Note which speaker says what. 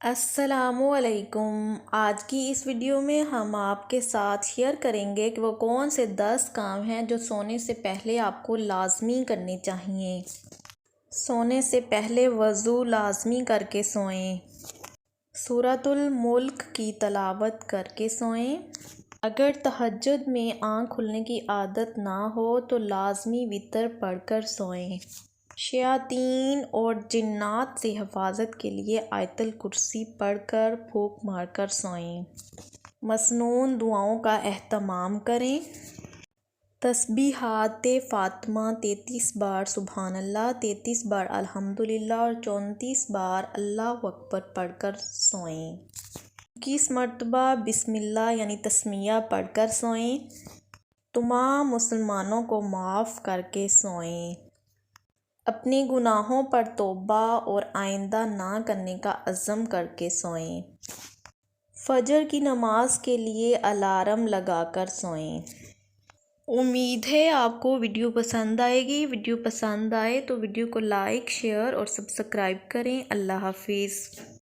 Speaker 1: السلام علیکم۔ آج کی اس ویڈیو میں ہم آپ کے ساتھ شیئر کریں گے کہ وہ کون سے 10 کام ہیں جو سونے سے پہلے آپ کو لازمی کرنے چاہیے۔ سونے سے پہلے وضو لازمی کر کے سوئیں۔ سورۃ الملک کی تلاوت کر کے سوئیں۔ اگر تہجد میں آنکھ کھلنے کی عادت نہ ہو تو لازمی وتر پڑھ کر سوئیں۔ شیاطین اور جنات سے حفاظت کے لیے آیت الکرسی پڑھ کر پھونک مار کر سوئیں۔ مسنون دعاؤں کا اہتمام کریں۔ تسبیحات فاطمہ 33 بار سبحان اللہ، 33 بار الحمدللہ اور 34 بار اللہ اکبر پڑھ کر سوئیں۔ 21 مرتبہ بسم اللہ یعنی تسمیہ پڑھ کر سوئیں۔ تمام مسلمانوں کو معاف کر کے سوئیں۔ اپنے گناہوں پر توبہ اور آئندہ نہ کرنے کا عزم کر کے سوئیں۔ فجر کی نماز کے لیے الارم لگا کر سوئیں۔ امید ہے آپ کو ویڈیو پسند آئے گی۔ ویڈیو پسند آئے تو ویڈیو کو لائک، شیئر اور سبسکرائب کریں۔ اللہ حافظ۔